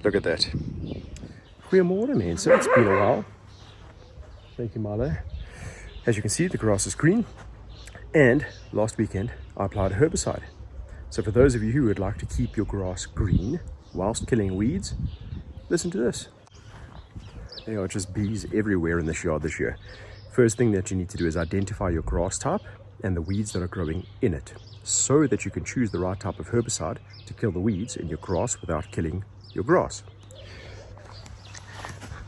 Look at that. Goeiemorgen mensen, it's been a while. Thank you, Milo. As you can see, the grass is green. And last weekend, I applied a herbicide. So for those of you who would like to keep your grass green whilst killing weeds, listen to this. There are just bees everywhere in this yard this year. First thing that you need to do is identify your grass type and the weeds that are growing in it, so that you can choose the right type of herbicide to kill the weeds in your grass without killing your grass.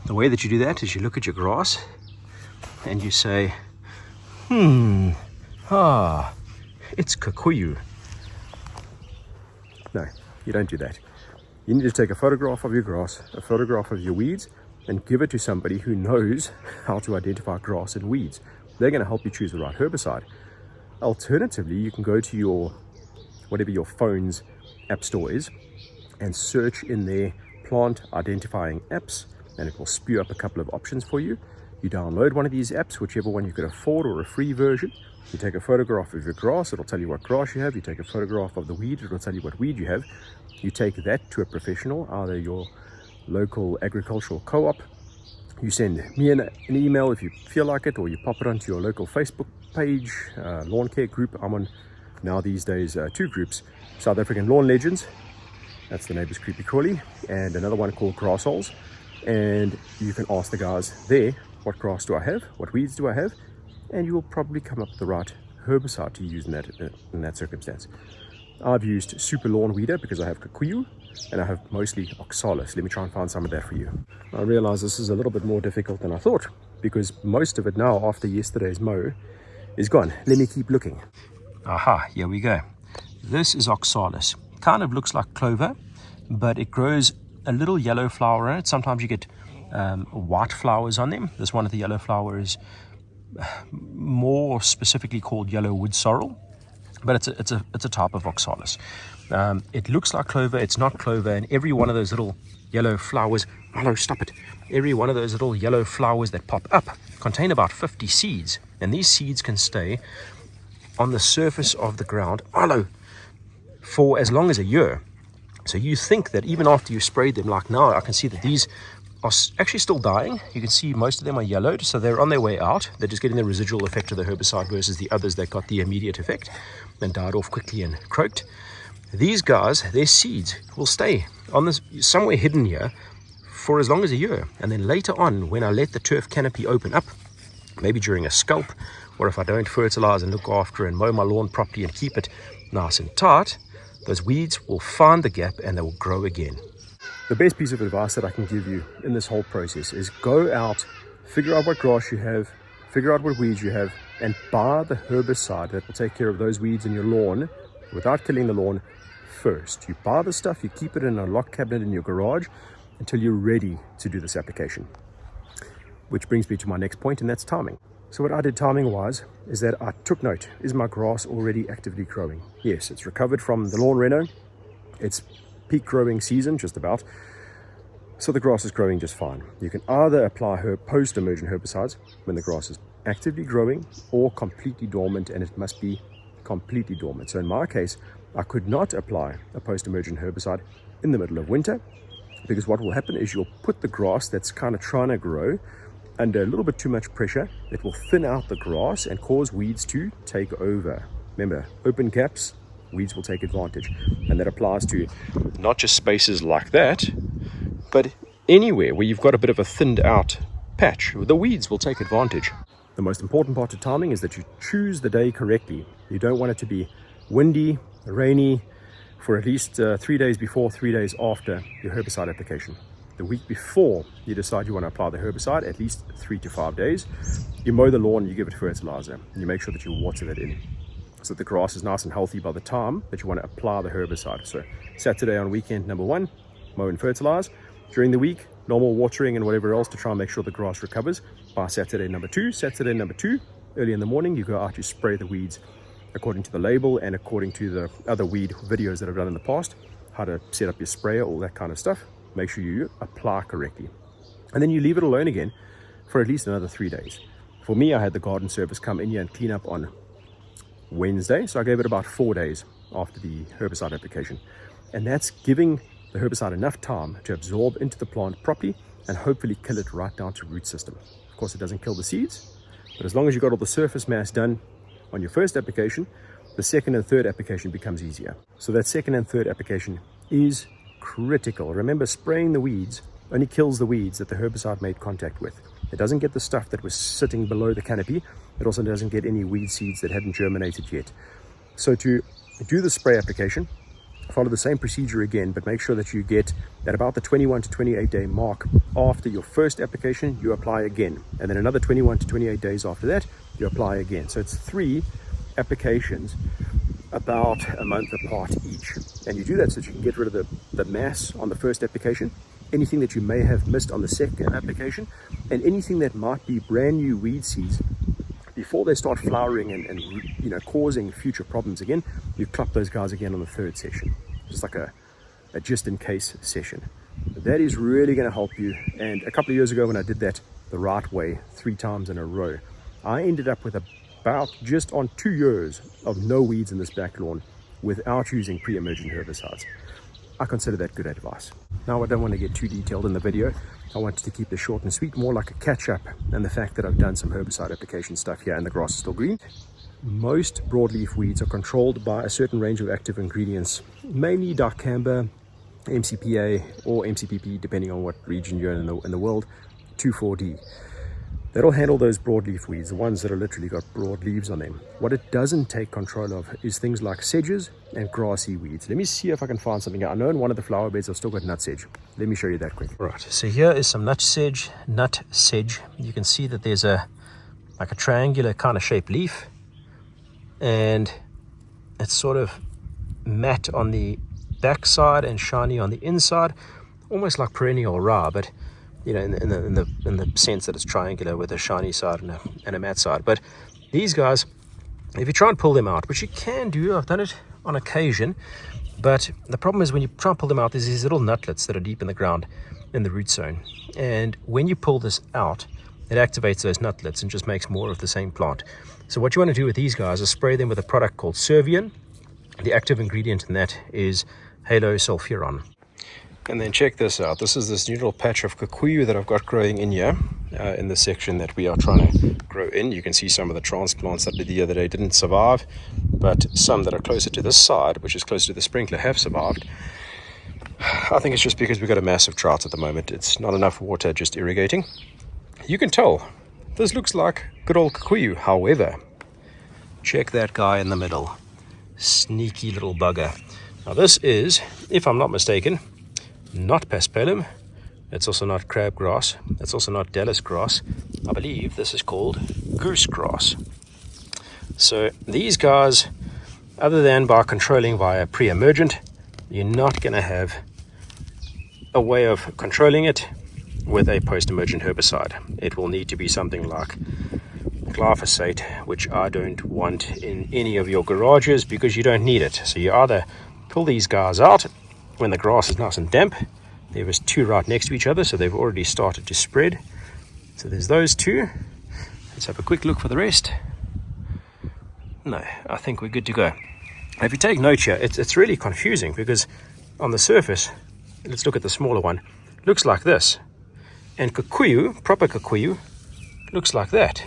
The way that you do that is you look at your grass and you say, it's kikuyu. No, you don't do that. You need to take a photograph of your grass, a photograph of your weeds, and give it to somebody who knows how to identify grass and weeds. They're going to help you choose the right herbicide. Alternatively, you can go to your, whatever your phone's app store is, and search in their plant identifying apps, and it will spew up a couple of options for you. You download one of these apps, whichever one you could afford, or a free version. You take a photograph of your grass, it'll tell you what grass you have. You take a photograph of the weed, it'll tell you what weed you have. You take that to a professional, either your local agricultural co-op. You send me an email if you feel like it, or you pop it onto your local Facebook page, lawn care group. I'm on now these days 2 groups: South African Lawn Legends, that's the neighbours creepy crawly, and another one called Grass Holes. And you can ask the guys there, what grass do I have, what weeds do I have, and you will probably come up with the right herbicide to use in that circumstance. I've used Super Lawn Weeder because I have kikuyu, and I have mostly Oxalis. Let me try and find some of that for you. I realize this is a little bit more difficult than I thought, because most of it now, after yesterday's mow, is gone. Let me keep looking. Aha, here we go. This is Oxalis. Kind of looks like clover, but it grows a little yellow flower in it. Sometimes you get white flowers on them. This one of the yellow flowers is more specifically called yellow wood sorrel, but it's a type of Oxalis. It looks like clover, it's not clover, and every one of those little yellow flowers, hello, stop it, every one of those little yellow flowers that pop up contain about 50 seeds, and these seeds can stay on the surface of the ground, for as long as a year. So you think that even after you sprayed them, like now, I can see that these are actually still dying. You can see most of them are yellowed, so they're on their way out. They're just getting the residual effect of the herbicide versus the others that got the immediate effect and died off quickly and croaked. These guys, their seeds will stay on this somewhere hidden here for as long as a year, and then later on, when I let the turf canopy open up, maybe during a scalp, or if I don't fertilize and look after and mow my lawn properly and keep it nice and tight, those weeds will find the gap and they will grow again. The best piece of advice that I can give you in this whole process is go out, figure out what grass you have, figure out what weeds you have, and buy the herbicide that will take care of those weeds in your lawn without killing the lawn first. You buy the stuff, you keep it in a locked cabinet in your garage until you're ready to do this application. Which brings me to my next point, and that's timing. So what I did timing-wise is that I took note. Is my grass already actively growing? Yes, it's recovered from the lawn reno. It's peak growing season, just about. So the grass is growing just fine. You can either apply post-emergent herbicides when the grass is actively growing, or completely dormant, and it must be completely dormant. So in my case, I could not apply a post-emergent herbicide in the middle of winter, because what will happen is you'll put the grass that's kind of trying to grow under a little bit too much pressure. It will thin out the grass and cause weeds to take over. Remember, open gaps, weeds will take advantage. And that applies to not just spaces like that, but anywhere where you've got a bit of a thinned out patch. The weeds will take advantage. The most important part of timing is that you choose the day correctly. You don't want it to be windy, rainy, for at least 3 days before, 3 days after your herbicide application. The week before you decide you want to apply the herbicide, at least 3 to 5 days, you mow the lawn, you give it fertilizer, and you make sure that you water that in, so that the grass is nice and healthy by the time that you want to apply the herbicide. So Saturday on weekend number 1, mow and fertilize. During the week, normal watering and whatever else to try and make sure the grass recovers. By Saturday number 2, early in the morning, you go out, you spray the weeds according to the label and according to the other weed videos that I've done in the past, how to set up your sprayer, all that kind of stuff. Make sure you apply correctly. And then you leave it alone again for at least another 3 days. For me, I had the garden service come in here and clean up on Wednesday, so I gave it about 4 days after the herbicide application. And that's giving the herbicide enough time to absorb into the plant properly and hopefully kill it right down to root system. Of course, it doesn't kill the seeds, but as long as you got all the surface mass done on your first application, the second and third application becomes easier. So that second and third application is critical. Remember, spraying the weeds only kills the weeds that the herbicide made contact with. It doesn't get the stuff that was sitting below the canopy. It also doesn't get any weed seeds that hadn't germinated yet. So to do the spray application, follow the same procedure again, but make sure that you get at about the 21 to 28 day mark after your first application, you apply again. And then another 21 to 28 days after that, you apply again. So it's 3 applications about a month apart each. And you do that so that you can get rid of the mass on the first application, anything that you may have missed on the second application, and anything that might be brand new weed seeds before they start flowering and causing future problems again. You crop those guys again on the third session, just like a just in case session. That is really going to help you. And a couple of years ago when I did that the right way 3 times in a row, I ended up with about just on 2 years of no weeds in this back lawn without using pre-emergent herbicides. I consider that good advice. Now, I don't want to get too detailed in the video. I wanted to keep this short and sweet, more like a catch-up, and the fact that I've done some herbicide application stuff here and the grass is still green. Most broadleaf weeds are controlled by a certain range of active ingredients, mainly dicamba, MCPA, or MCPP, depending on what region you're in the world, 2,4-D. That'll handle those broadleaf weeds, the ones that are literally got broad leaves on them. What it doesn't take control of is things like sedges and grassy weeds. Let me see if I can find something out. I know in one of the flower beds I've still got nut sedge. Let me show you that quick. Right, so here is some nut sedge. You can see that there's like a triangular kind of shaped leaf, and it's sort of matte on the back side and shiny on the inside, almost like perennial rye, but in the sense that it's triangular with a shiny side and a matte side. But these guys, if you try and pull them out, which you can do, I've done it on occasion, but the problem is when you try and pull them out, there's these little nutlets that are deep in the ground in the root zone, and when you pull this out, it activates those nutlets and just makes more of the same plant. So what you want to do with these guys is spray them with a product called Cian. The active ingredient in that is halosulfuron. And then check this out. This is this new little patch of kikuyu that I've got growing in here, in the section that we are trying to grow in. You can see some of the transplants that I did the other day didn't survive, but some that are closer to this side, which is closer to the sprinkler, have survived. I think it's just because we've got a massive drought at the moment. It's not enough water just irrigating. You can tell this looks like good old kikuyu. However, check that guy in the middle. Sneaky little bugger. Now this is, if I'm not mistaken, not paspalum. It's also not crabgrass. It's also not Dallas grass. I believe this is called goose grass. So these guys, other than by controlling via pre-emergent, you're not going to have a way of controlling it with a post-emergent herbicide. It will need to be something like glyphosate, which I don't want in any of your garages because you don't need it. So you either pull these guys out when the grass is nice and damp. There was 2 right next to each other, so they've already started to spread. So there's those 2. Let's have a quick look for the rest. No, I think we're good to go. If you take note here, it's really confusing because on the surface, let's look at the smaller one, looks like this. And kikuyu, proper kikuyu, looks like that.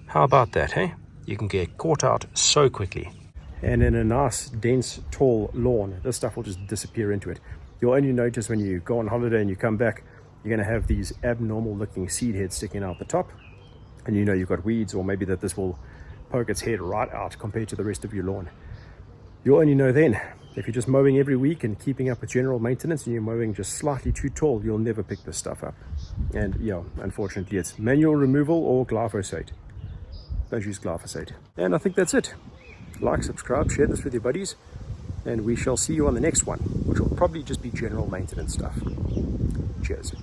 How about that, hey? You can get caught out so quickly. And in a nice, dense, tall lawn, this stuff will just disappear into it. You'll only notice when you go on holiday and you come back, you're going to have these abnormal looking seed heads sticking out the top. And you know you've got weeds, or maybe that this will poke its head right out compared to the rest of your lawn. You'll only know then. If you're just mowing every week and keeping up with general maintenance and you're mowing just slightly too tall, you'll never pick this stuff up. And yeah, unfortunately, it's manual removal or glyphosate. Don't use glyphosate. And I think that's it. Like, subscribe, share this with your buddies, and we shall see you on the next one, which will probably just be general maintenance stuff. Cheers.